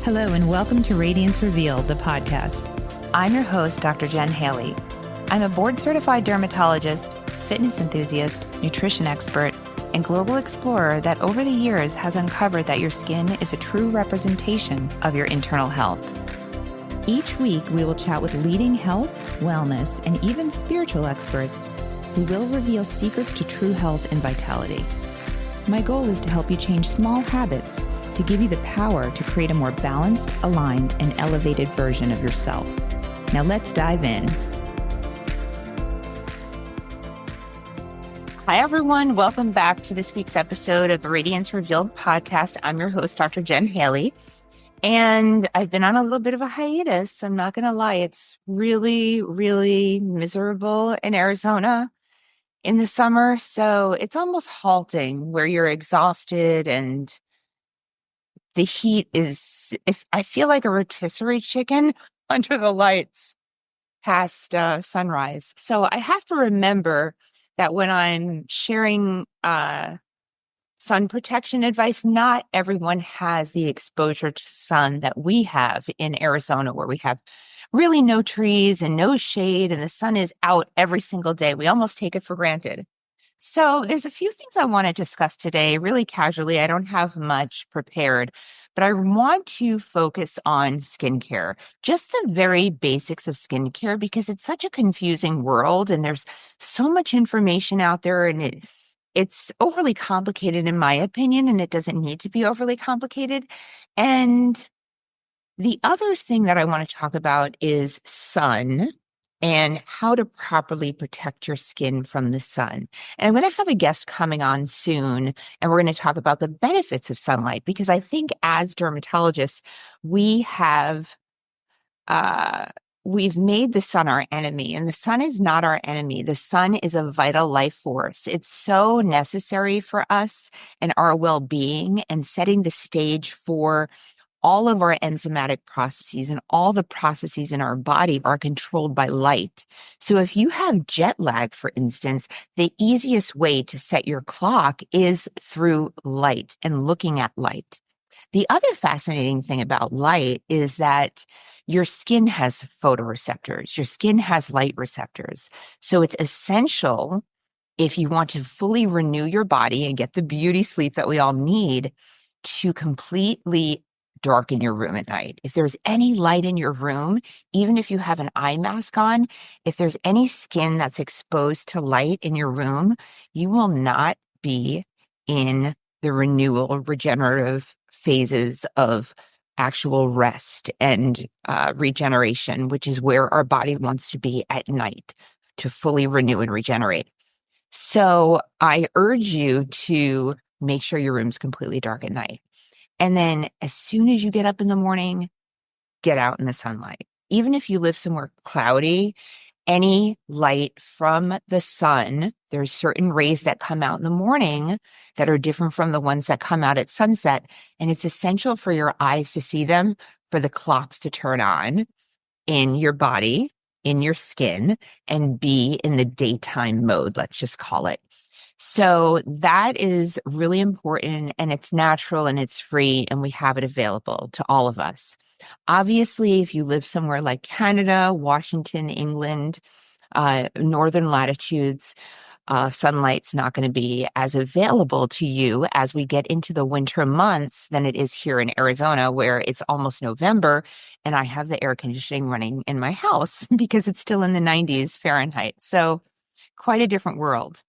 Hello and welcome to Radiance Revealed, the podcast. I'm your host, Dr. Jen Haley. I'm a board-certified dermatologist, fitness enthusiast, nutrition expert, and global explorer that over the years has uncovered that your skin is a true representation of your internal health. Each week, we will chat with leading health, wellness, and even spiritual experts who will reveal secrets to true health and vitality. My goal is to help you change small habits to give you the power to create a more balanced, aligned, and elevated version of yourself. Now let's dive in. Hi, everyone. Welcome back to this week's episode of the Radiance Revealed podcast. I'm your host, Dr. Jen Haley, and I've been on a little bit of a hiatus. I'm not going to lie. It's really, really miserable in Arizona in the summer. So it's almost halting where you're exhausted and the heat is, if I feel like a rotisserie chicken under the lights past sunrise. So I have to remember that when I'm sharing sun protection advice, not everyone has the exposure to sun that we have in Arizona, where we have really no trees and no shade, and the sun is out every single day. We almost take it for granted. So there's a few things I want to discuss today, really casually. I don't have much prepared, but I want to focus on skincare, just the very basics of skincare, because it's such a confusing world and there's so much information out there, and it's overly complicated in my opinion, and it doesn't need to be overly complicated. And the other thing that I want to talk about is sun and how to properly protect your skin from the sun. And I'm going to have a guest coming on soon, and we're going to talk about the benefits of sunlight, because I think as dermatologists, we've made the sun our enemy, and the sun is not our enemy. The sun is a vital life force. It's so necessary for us and our well-being, and setting the stage for all of our enzymatic processes, and all the processes in our body are controlled by light. So if you have jet lag, for instance, the easiest way to set your clock is through light and looking at light. The other fascinating thing about light is that your skin has photoreceptors. Your skin has light receptors. So it's essential, if you want to fully renew your body and get the beauty sleep that we all need, to completely darken your room at night. If there's any light in your room, even if you have an eye mask on, if there's any skin that's exposed to light in your room, you will not be in the renewal, regenerative phases of actual rest and regeneration, which is where our body wants to be at night to fully renew and regenerate. So I urge you to make sure your room's completely dark at night. And then as soon as you get up in the morning, get out in the sunlight. Even if you live somewhere cloudy, any light from the sun, there's certain rays that come out in the morning that are different from the ones that come out at sunset. And it's essential for your eyes to see them, for the clocks to turn on in your body, in your skin, and be in the daytime mode, let's just call it. So that is really important, and it's natural and it's free, and we have it available to all of us. Obviously, if you live somewhere like Canada, Washington, England, northern latitudes, sunlight's not going to be as available to you as we get into the winter months than it is here in Arizona, where it's almost November and I have the air conditioning running in my house because it's still in the 90s Fahrenheit. So quite a different world.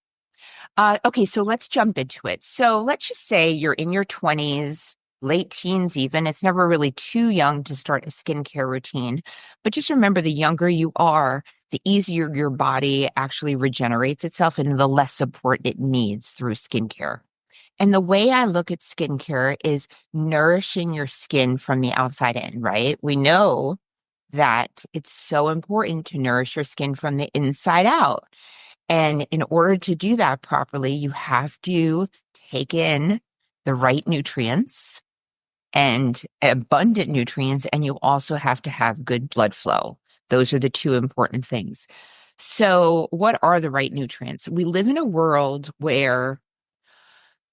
Okay, so let's jump into it. So let's just say you're in your 20s, late teens even. It's never really too young to start a skincare routine. But just remember, the younger you are, the easier your body actually regenerates itself and the less support it needs through skincare. And the way I look at skincare is nourishing your skin from the outside in, right? We know that it's so important to nourish your skin from the inside out. And in order to do that properly, you have to take in the right nutrients and abundant nutrients, and you also have to have good blood flow. Those are the two important things. So what are the right nutrients? We live in a world where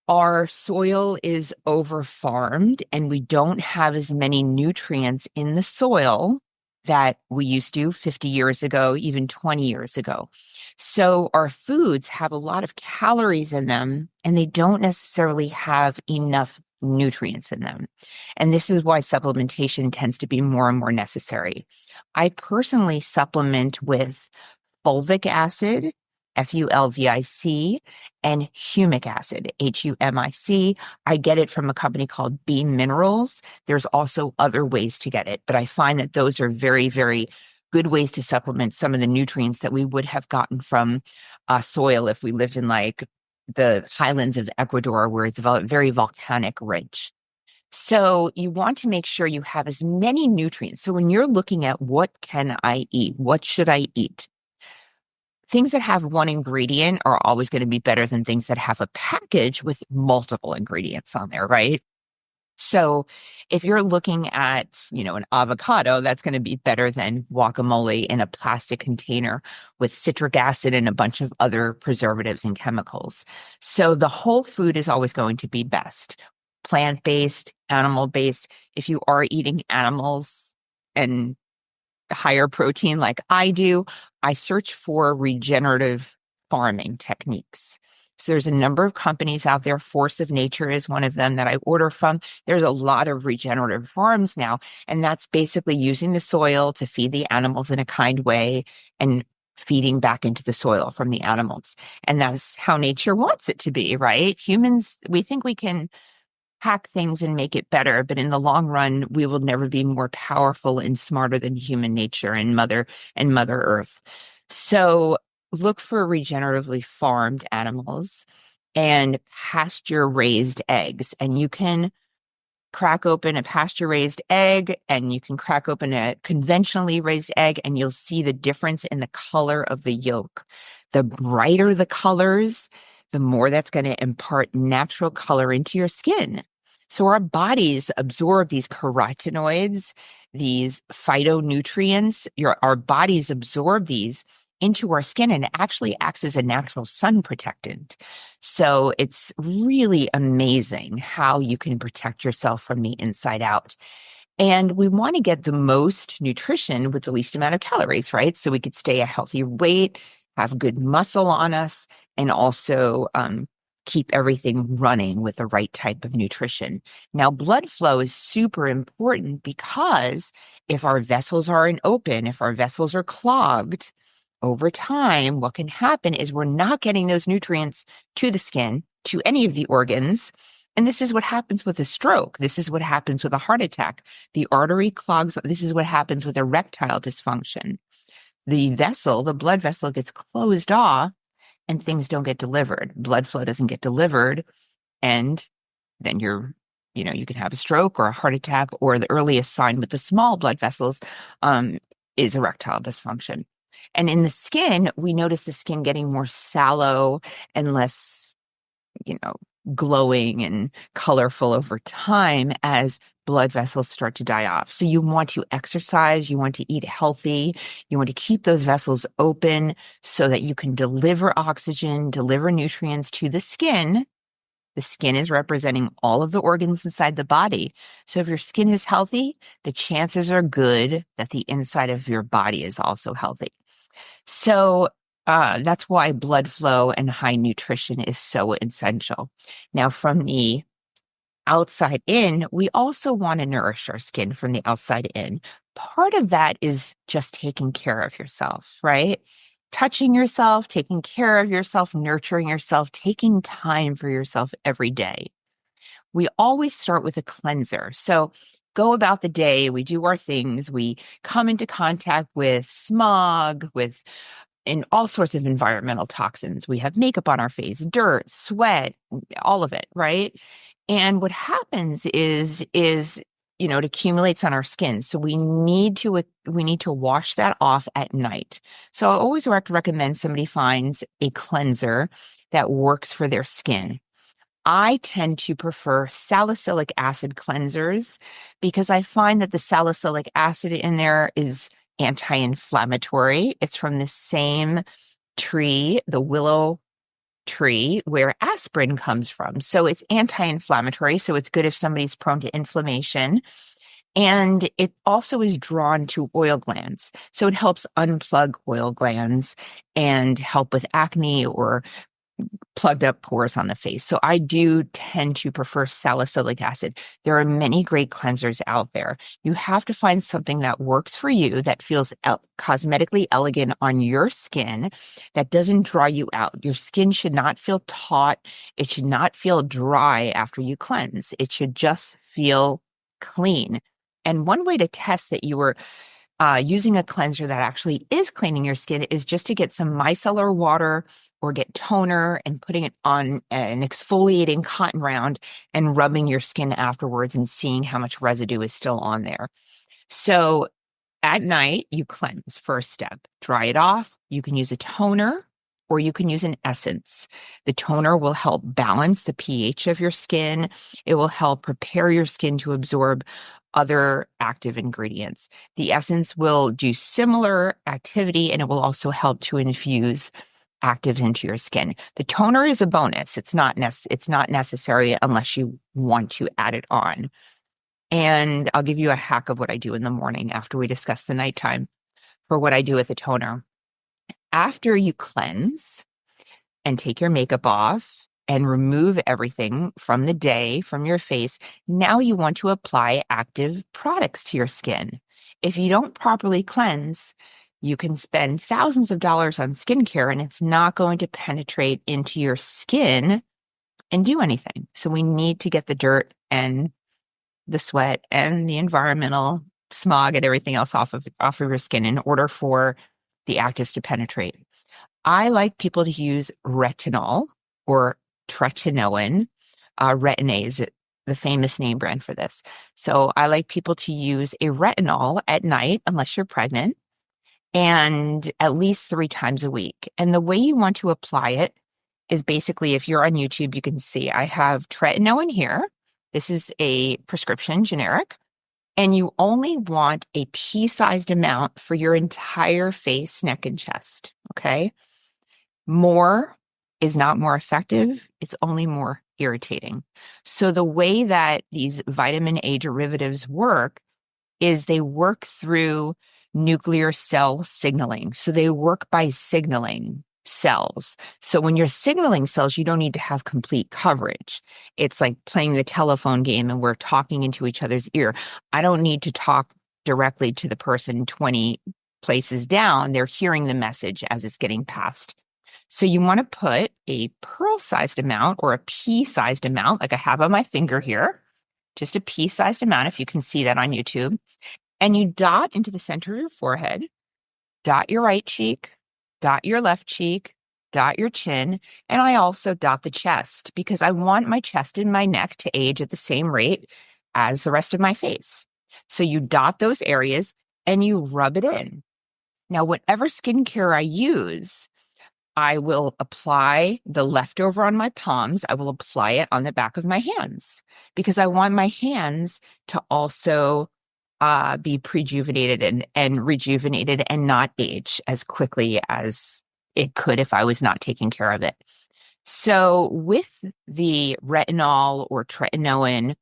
Our soil is over farmed and we don't have as many nutrients in the soil that we used to 50 years ago, even 20 years ago. So our foods have a lot of calories in them and they don't necessarily have enough nutrients in them. And this is why supplementation tends to be more and more necessary. I personally supplement with fulvic acid, FULVIC, and humic acid, HUMIC. I get it from a company called Bean Minerals. There's also other ways to get it, but I find that those are very, very good ways to supplement some of the nutrients that we would have gotten from soil if we lived in like the highlands of Ecuador, where it's very volcanic rich. So you want to make sure you have as many nutrients. So when you're looking at what can I eat, what should I eat? Things that have one ingredient are always going to be better than things that have a package with multiple ingredients on there, right? So if you're looking at, an avocado, that's going to be better than guacamole in a plastic container with citric acid and a bunch of other preservatives and chemicals. So the whole food is always going to be best. Plant-based, animal-based. If you are eating animals and higher protein like I do, I search for regenerative farming techniques. So there's a number of companies out there. Force of Nature is one of them that I order from. There's a lot of regenerative farms now, and that's basically using the soil to feed the animals in a kind way and feeding back into the soil from the animals. And that's how nature wants it to be, right? Humans, we think we can hack things and make it better, but in the long run, we will never be more powerful and smarter than human nature and Mother Earth. So look for regeneratively farmed animals and pasture raised eggs. And you can crack open a pasture raised egg and you can crack open a conventionally raised egg and you'll see the difference in the color of the yolk. The brighter the colors, the more that's going to impart natural color into your skin. So our bodies absorb these carotenoids, these phytonutrients. Our bodies absorb these into our skin and it actually acts as a natural sun protectant. So it's really amazing how you can protect yourself from the inside out. And we want to get the most nutrition with the least amount of calories, right? So we could stay a healthy weight, have good muscle on us, and also keep everything running with the right type of nutrition. Now, blood flow is super important because if our vessels aren't open, if our vessels are clogged, over time, what can happen is we're not getting those nutrients to the skin, to any of the organs. And this is what happens with a stroke. This is what happens with a heart attack. The artery clogs. This is what happens with erectile dysfunction. The blood vessel gets closed off and things don't get delivered. Blood flow doesn't get delivered. And then you can have a stroke or a heart attack, or the earliest sign with the small blood vessels is erectile dysfunction. And in the skin, we notice the skin getting more sallow and less, glowing and colorful over time as blood vessels start to die off. So you want to exercise, you want to eat healthy, you want to keep those vessels open so that you can deliver oxygen, deliver nutrients to the skin. The skin is representing all of the organs inside the body. So if your skin is healthy, the chances are good that the inside of your body is also healthy. So that's why blood flow and high nutrition is so essential. Now, from the outside in, we also want to nourish our skin from the outside in. Part of that is just taking care of yourself, right? Touching yourself, taking care of yourself, nurturing yourself, taking time for yourself every day. We always start with a cleanser. So go about the day, we do our things, we come into contact with smog, and all sorts of environmental toxins. We have makeup on our face, dirt, sweat, all of it, right? And what happens is it accumulates on our skin. So we need to wash that off at night. So I always recommend somebody finds a cleanser that works for their skin. I tend to prefer salicylic acid cleansers because I find that the salicylic acid in there is anti-inflammatory. It's from the same tree, the willow tree where aspirin comes from. So it's anti-inflammatory. So it's good if somebody's prone to inflammation. And it also is drawn to oil glands. So it helps unplug oil glands and help with acne or plugged up pores on the face. So I do tend to prefer salicylic acid. There are many great cleansers out there. You have to find something that works for you, that feels cosmetically elegant on your skin, that doesn't dry you out. Your skin should not feel taut. It should not feel dry after you cleanse. It should just feel clean. And one way to test that you were using a cleanser that actually is cleaning your skin is just to get some micellar water or get toner and putting it on an exfoliating cotton round and rubbing your skin afterwards and seeing how much residue is still on there. So at night, you cleanse. First step, dry it off. You can use a toner or you can use an essence. The toner will help balance the pH of your skin. It will help prepare your skin to absorb other active ingredients. The essence will do similar activity, and it will also help to infuse actives into your skin. The toner is a bonus. It's not necessary unless you want to add it on. And I'll give you a hack of what I do in the morning after we discuss the nighttime for what I do with the toner. After you cleanse and take your makeup off and remove everything from the day from your face, now you want to apply active products to your skin. If you don't properly cleanse, you can spend thousands of dollars on skincare and it's not going to penetrate into your skin and do anything. So we need to get the dirt and the sweat and the environmental smog and everything else off of your skin in order for the actives to penetrate. I like people to use retinol or tretinoin. Retin-A is the famous name brand for this. So I like people to use a retinol at night, unless you're pregnant, and at least 3 times a week. And the way you want to apply it is basically, if you're on YouTube, you can see I have tretinoin here. This is a prescription generic. And you only want a pea-sized amount for your entire face, neck, and chest. Okay. More is not more effective. It's only more irritating. So the way that these vitamin A derivatives work is they work through nuclear cell signaling. So they work by signaling cells. So when you're signaling cells, you don't need to have complete coverage. It's like playing the telephone game and we're talking into each other's ear. I don't need to talk directly to the person 20 places down. They're hearing the message as it's getting passed. So you want to put a pearl-sized amount or a pea-sized amount, like I have on my finger here, just a pea-sized amount, if you can see that on YouTube, and you dot into the center of your forehead, dot your right cheek, dot your left cheek, dot your chin, and I also dot the chest because I want my chest and my neck to age at the same rate as the rest of my face. So you dot those areas and you rub it in. Now, whatever skincare I use, I will apply the leftover on my palms. I will apply it on the back of my hands because I want my hands to also be prejuvenated and rejuvenated and not age as quickly as it could if I was not taking care of it. So with the retinol or tretinoin,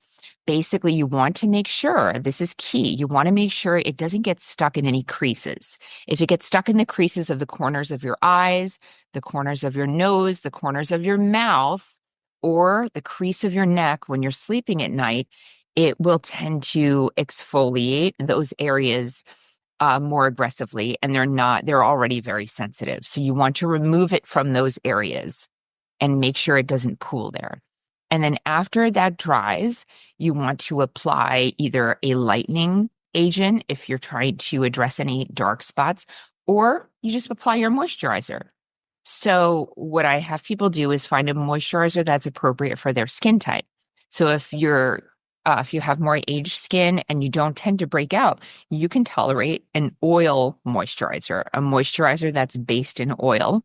basically you want to make sure, this is key, you want to make sure it doesn't get stuck in any creases. If it gets stuck in the creases of the corners of your eyes, the corners of your nose, the corners of your mouth, or the crease of your neck when you're sleeping at night, it will tend to exfoliate those areas more aggressively, and they're already very sensitive. So you want to remove it from those areas and make sure it doesn't pool there. And then after that dries, you want to apply either a lightening agent if you're trying to address any dark spots, or you just apply your moisturizer. So what I have people do is find a moisturizer that's appropriate for their skin type. So if you have more aged skin and you don't tend to break out, you can tolerate an oil moisturizer, a moisturizer that's based in oil.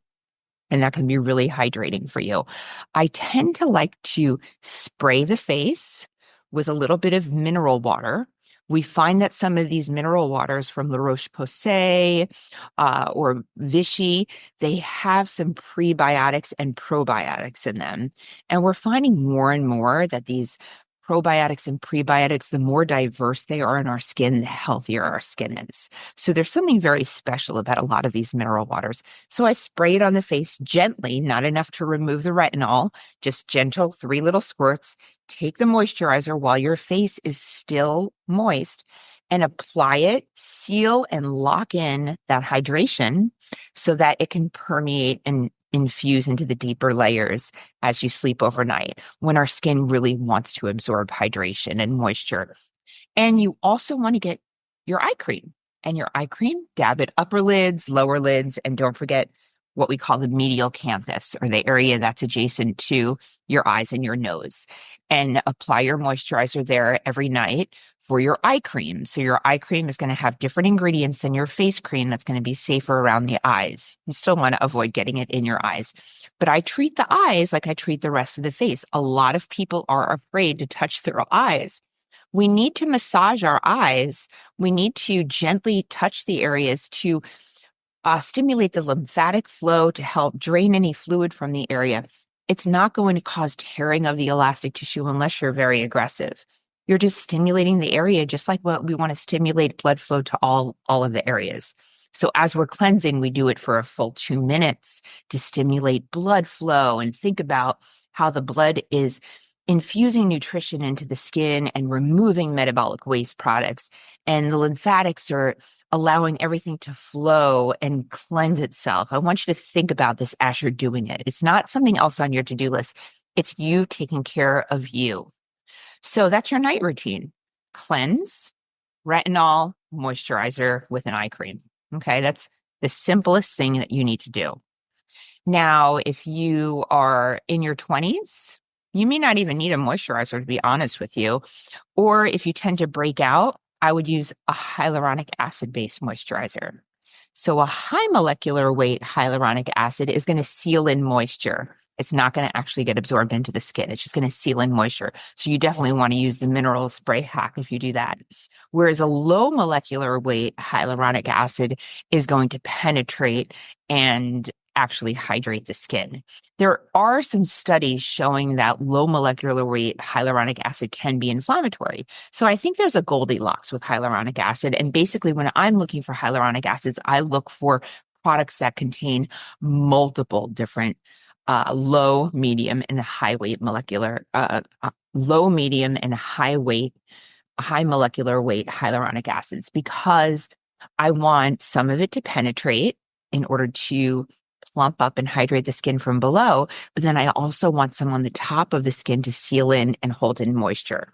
And that can be really hydrating for you. I tend to like to spray the face with a little bit of mineral water We find that some of these mineral waters from La Roche-Posay or Vichy, they have some prebiotics and probiotics in them. And we're finding more and more that these probiotics and prebiotics, the more diverse they are in our skin, the healthier our skin is. So there's something very special about a lot of these mineral waters. So I spray it on the face gently, not enough to remove the retinol, just gentle, 3 little squirts. Take the moisturizer while your face is still moist and apply it, seal and lock in that hydration so that it can permeate and infuse into the deeper layers as you sleep overnight when our skin really wants to absorb hydration and moisture. And you also want to get your eye cream. And your eye cream, dab it upper lids, lower lids, and don't forget what we call the medial canthus, or the area that's adjacent to your eyes and your nose. And apply your moisturizer there every night for your eye cream. So your eye cream is going to have different ingredients than your face cream that's going to be safer around the eyes. You still want to avoid getting it in your eyes. But I treat the eyes like I treat the rest of the face. A lot of people are afraid to touch their eyes. We need to massage our eyes. We need to gently touch the areas to stimulate the lymphatic flow to help drain any fluid from the area. It's not going to cause tearing of the elastic tissue unless you're very aggressive. You're just stimulating the area just like what we want to stimulate blood flow to all of the areas. So as we're cleansing, we do it for a full 2 minutes to stimulate blood flow and think about how the blood is infusing nutrition into the skin and removing metabolic waste products. And the lymphatics are allowing everything to flow and cleanse itself. I want you to think about this as you're doing it. It's not something else on your to-do list. It's you taking care of you. So that's your night routine. Cleanse, retinol, moisturizer with an eye cream. Okay, that's the simplest thing that you need to do. Now, if you are in your 20s, you may not even need a moisturizer, to be honest with you. Or if you tend to break out, I would use a hyaluronic acid-based moisturizer. So a high molecular weight hyaluronic acid is going to seal in moisture. It's not going to actually get absorbed into the skin. It's just going to seal in moisture. So you definitely want to use the mineral spray hack if you do that. Whereas a low molecular weight hyaluronic acid is going to penetrate and actually hydrate the skin. There are some studies showing that low molecular weight hyaluronic acid can be inflammatory. So I think there's a Goldilocks with hyaluronic acid. And basically, when I'm looking for hyaluronic acids, I look for products that contain multiple different low, medium, and high weight molecular, low, medium, and high molecular weight hyaluronic acids, because I want some of it to penetrate in order to plump up and hydrate the skin from below. But then I also want some on the top of the skin to seal in and hold in moisture.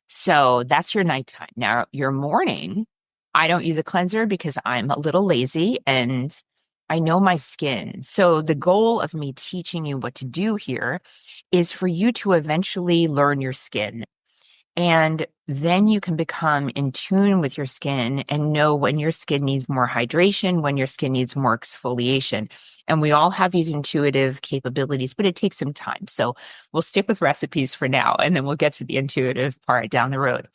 So that's your nighttime. Now, your morning, I don't use a cleanser because I'm a little lazy and I know my skin. So the goal of me teaching you what to do here is for you to eventually learn your skin. And then you can become in tune with your skin and know when your skin needs more hydration, when your skin needs more exfoliation. And we all have these intuitive capabilities, but it takes some time. So we'll stick with recipes for now, and then we'll get to the intuitive part down the road.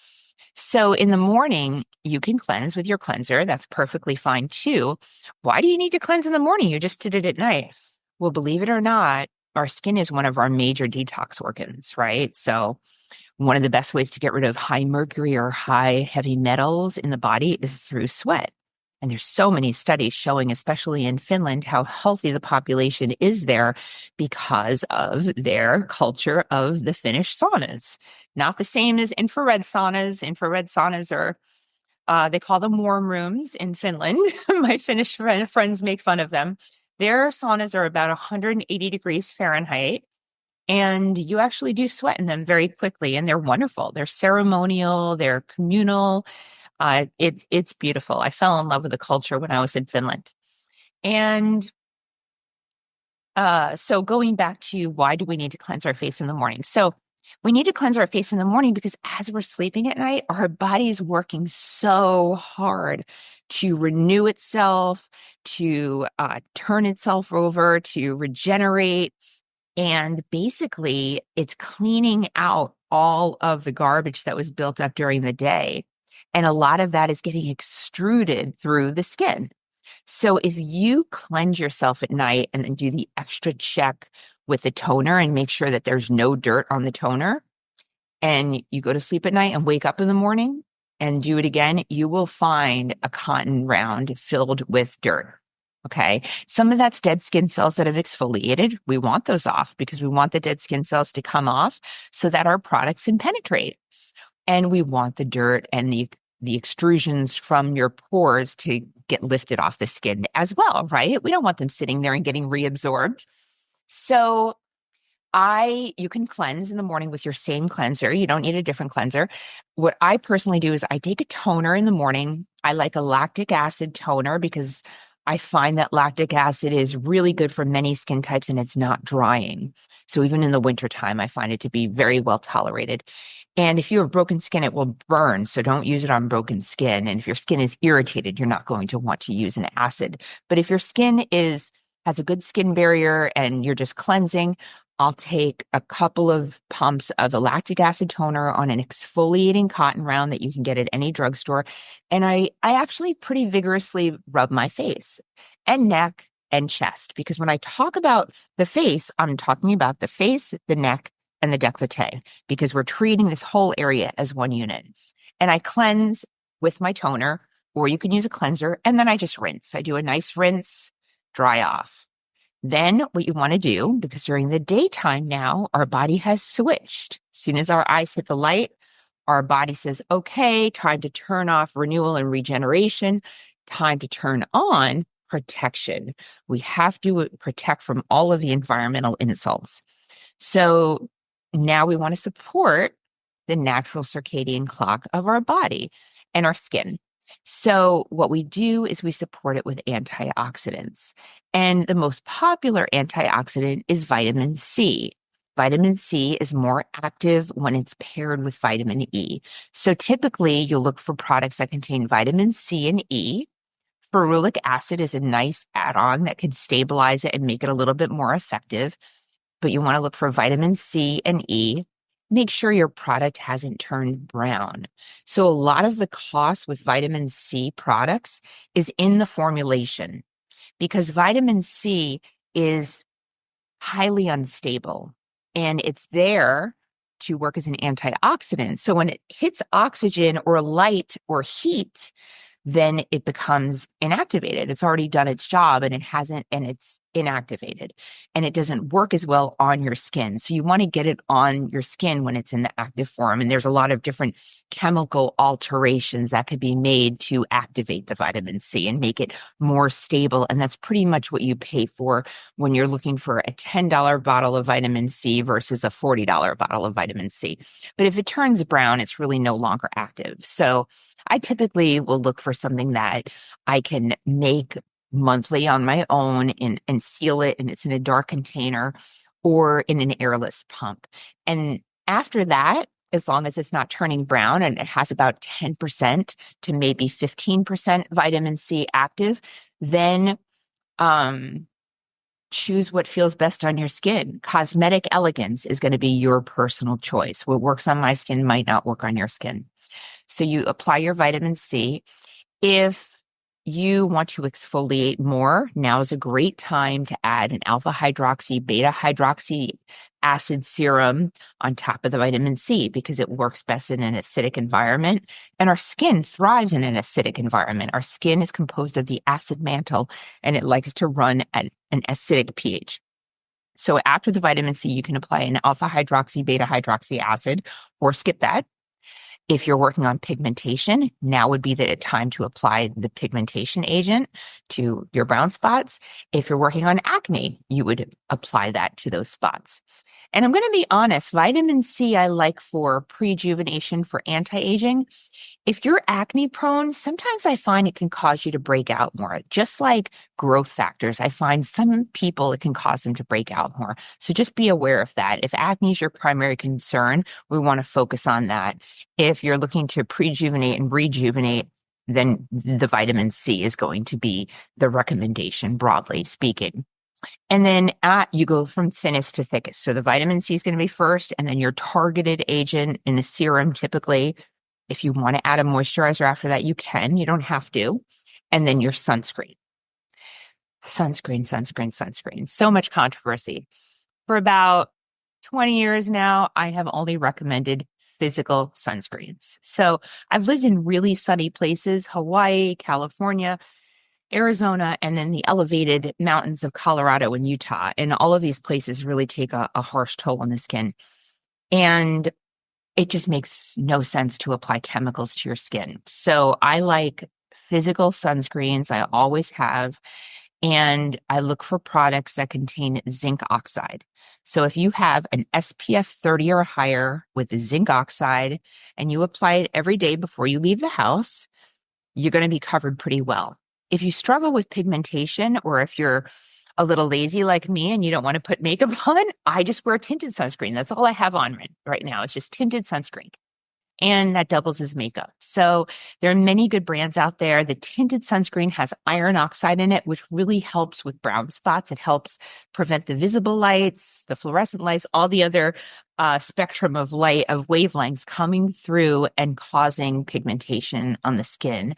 So in the morning, you can cleanse with your cleanser. That's perfectly fine too. Why do you need to cleanse in the morning? You just did it at night. Well, believe it or not, our skin is one of our major detox organs, right? So one of the best ways to get rid of high mercury or high heavy metals in the body is through sweat. And there's so many studies showing, especially in Finland, how healthy the population is there because of their culture of the Finnish saunas. Not the same as infrared saunas. Infrared saunas are, they call them warm rooms in Finland. My Finnish friends make fun of them. Their saunas are about 180 degrees Fahrenheit. And you actually do sweat in them very quickly, and they're wonderful. They're ceremonial, they're communal. It's beautiful. I fell in love with the culture when I was in Finland. And so going back to why do we need to cleanse our face in the morning? So we need to cleanse our face in the morning because as we're sleeping at night, our body is working so hard to renew itself, to turn itself over, to regenerate. And basically, it's cleaning out all of the garbage that was built up during the day. And a lot of that is getting extruded through the skin. So if you cleanse yourself at night and then do the extra check with the toner and make sure that there's no dirt on the toner, and you go to sleep at night and wake up in the morning and do it again, you will find a cotton round filled with dirt. Okay. Some of that's dead skin cells that have exfoliated. We want those off because we want the dead skin cells to come off so that our products can penetrate. And we want the dirt and the extrusions from your pores to get lifted off the skin as well, right? We don't want them sitting there and getting reabsorbed. So you can cleanse in the morning with your same cleanser. You don't need a different cleanser. What I personally do is I take a toner in the morning. I like a lactic acid toner because I find that lactic acid is really good for many skin types and it's not drying. So even in the wintertime, I find it to be very well tolerated. And if you have broken skin, it will burn. So don't use it on broken skin. And if your skin is irritated, you're not going to want to use an acid. But if your skin has a good skin barrier and you're just cleansing, I'll take a couple of pumps of the lactic acid toner on an exfoliating cotton round that you can get at any drugstore. And I actually pretty vigorously rub my face and neck and chest, because when I talk about the face, I'm talking about the face, the neck, and the décolleté, because we're treating this whole area as one unit. And I cleanse with my toner, or you can use a cleanser, and then I just rinse. I do a nice rinse, dry off. Then what you want to do, because during the daytime now, our body has switched. As soon as our eyes hit the light, our body says, okay, time to turn off renewal and regeneration, time to turn on protection. We have to protect from all of the environmental insults. So now we want to support the natural circadian clock of our body and our skin. So what we do is we support it with antioxidants. And the most popular antioxidant is vitamin C. Vitamin C is more active when it's paired with vitamin E. So typically you'll look for products that contain vitamin C and E. Ferulic acid is a nice add-on that can stabilize it and make it a little bit more effective. But you want to look for vitamin C and E. Make sure your product hasn't turned brown. So a lot of the cost with vitamin C products is in the formulation, because vitamin C is highly unstable and it's there to work as an antioxidant. So when it hits oxygen or light or heat, then it becomes inactivated. It's already done its job and it's inactivated, and it doesn't work as well on your skin. So you want to get it on your skin when it's in the active form. And there's a lot of different chemical alterations that could be made to activate the vitamin C and make it more stable. And that's pretty much what you pay for when you're looking for a $10 bottle of vitamin C versus a $40 bottle of vitamin C. But if it turns brown, it's really no longer active. So I typically will look for something that I can make monthly on my own and seal it, and it's in a dark container or in an airless pump. And after that, as long as it's not turning brown and it has about 10% to maybe 15% vitamin C active, then choose what feels best on your skin. Cosmetic elegance is going to be your personal choice. What works on my skin might not work on your skin. So you apply your vitamin C. If you want to exfoliate more, now is a great time to add an alpha hydroxy, beta hydroxy acid serum on top of the vitamin C, because it works best in an acidic environment. And our skin thrives in an acidic environment. Our skin is composed of the acid mantle, and it likes to run at an acidic pH. So after the vitamin C, you can apply an alpha hydroxy, beta hydroxy acid, or skip that. If you're working on pigmentation, now would be the time to apply the pigmentation agent to your brown spots. If you're working on acne, you would apply that to those spots. And I'm going to be honest, vitamin C I like for prejuvenation, for anti-aging. If you're acne prone, sometimes I find it can cause you to break out more. Just like growth factors, I find some people, it can cause them to break out more. So just be aware of that. If acne is your primary concern, we want to focus on that. If you're looking to prejuvenate and rejuvenate, then the vitamin C is going to be the recommendation, broadly speaking. And then you go from thinnest to thickest. So the vitamin C is going to be first, and then your targeted agent in a serum typically If you want to add a moisturizer after that, you can. You don't have to. And then your sunscreen. Sunscreen. So much controversy. For about 20 years now, I have only recommended physical sunscreens. So I've lived in really sunny places, Hawaii, California, Arizona, and then the elevated mountains of Colorado and Utah. And all of these places really take a harsh toll on the skin. And it just makes no sense to apply chemicals to your skin. So I like physical sunscreens. I always have. And I look for products that contain zinc oxide. So if you have an SPF 30 or higher with zinc oxide and you apply it every day before you leave the house, you're going to be covered pretty well. If you struggle with pigmentation, or if you're a little lazy like me and you don't want to put makeup on, I just wear tinted sunscreen. That's all I have on right now. It's just tinted sunscreen. And that doubles as makeup. So there are many good brands out there. The tinted sunscreen has iron oxide in it, which really helps with brown spots. It helps prevent the visible lights, the fluorescent lights, all the other spectrum of light, of wavelengths coming through and causing pigmentation on the skin.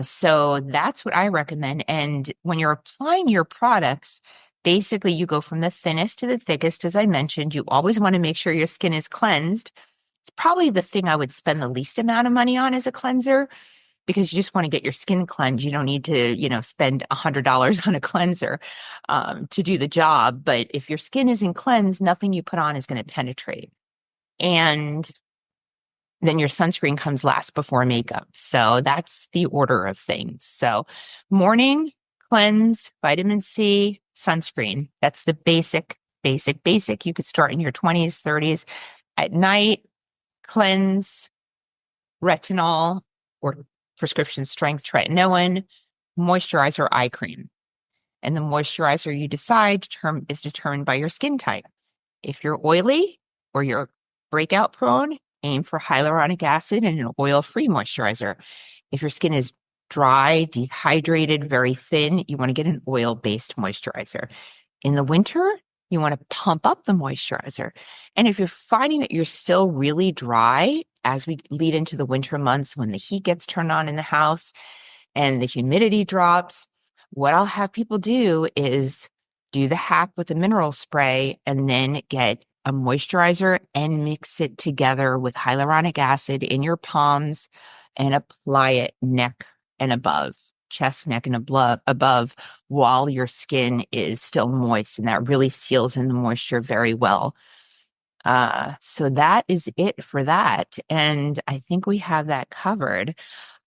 So that's what I recommend. And when you're applying your products, basically you go from the thinnest to the thickest. As I mentioned, you always want to make sure your skin is cleansed. It's probably the thing I would spend the least amount of money on as a cleanser, because you just want to get your skin cleansed. You don't need to, spend $100 on a cleanser to do the job. But if your skin isn't cleansed, nothing you put on is going to penetrate. And then your sunscreen comes last before makeup. So that's the order of things. So morning, cleanse, vitamin C, sunscreen. That's the basic. You could start in your 20s, 30s. At night, cleanse, retinol or prescription strength tretinoin, moisturizer, eye cream. And the moisturizer you decide is determined by your skin type. If you're oily or you're breakout prone, aim for hyaluronic acid and an oil-free moisturizer. If your skin is dry, dehydrated, very thin, you want to get an oil-based moisturizer. In the winter, you want to pump up the moisturizer. And if you're finding that you're still really dry as we lead into the winter months when the heat gets turned on in the house and the humidity drops, what I'll have people do is do the hack with the mineral spray and then get a moisturizer and mix it together with hyaluronic acid in your palms and apply it neck and above. Chest, neck, and above while your skin is still moist, and that really seals in the moisture very well. So that is it for that. And I think we have that covered.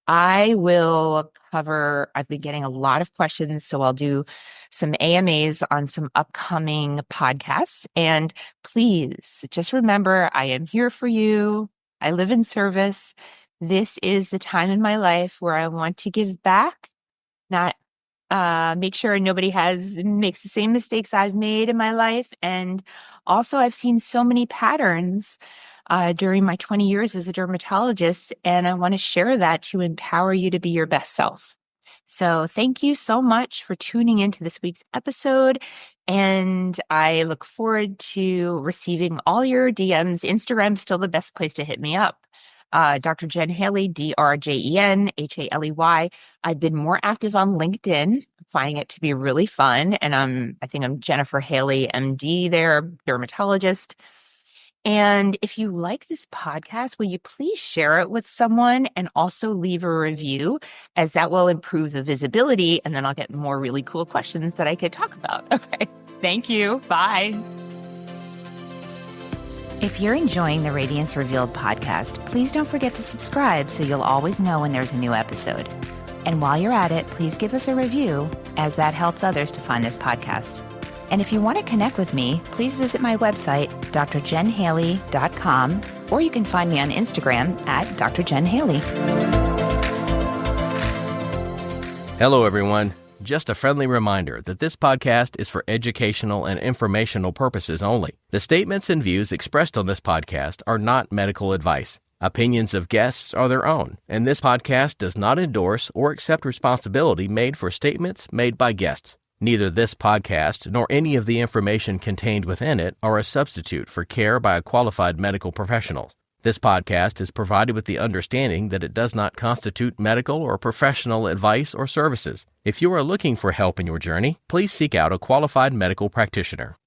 I've been getting a lot of questions, so I'll do some AMAs on some upcoming podcasts. And please just remember, I am here for you. I live in service. This is the time in my life where I want to give back, not make sure nobody makes the same mistakes I've made in my life. And also, I've seen so many patterns during my 20 years as a dermatologist, and I want to share that to empower you to be your best self. So thank you so much for tuning into this week's episode, and I look forward to receiving all your DMs. Instagram's still the best place to hit me up. Dr. Jen Haley, DrJenHaley. I've been more active on LinkedIn, finding it to be really fun. And I think I'm Jennifer Haley, MD there, dermatologist. And if you like this podcast, will you please share it with someone and also leave a review, as that will improve the visibility. And then I'll get more really cool questions that I could talk about. Okay. Thank you. Bye. If you're enjoying the Radiance Revealed podcast, please don't forget to subscribe so you'll always know when there's a new episode. And while you're at it, please give us a review, as that helps others to find this podcast. And if you want to connect with me, please visit my website, drjenhaley.com, or you can find me on Instagram at drjenhaley. Hello, everyone. Just a friendly reminder that this podcast is for educational and informational purposes only. The statements and views expressed on this podcast are not medical advice. Opinions of guests are their own, and this podcast does not endorse or accept responsibility made for statements made by guests. Neither this podcast nor any of the information contained within it are a substitute for care by a qualified medical professional. This podcast is provided with the understanding that it does not constitute medical or professional advice or services. If you are looking for help in your journey, please seek out a qualified medical practitioner.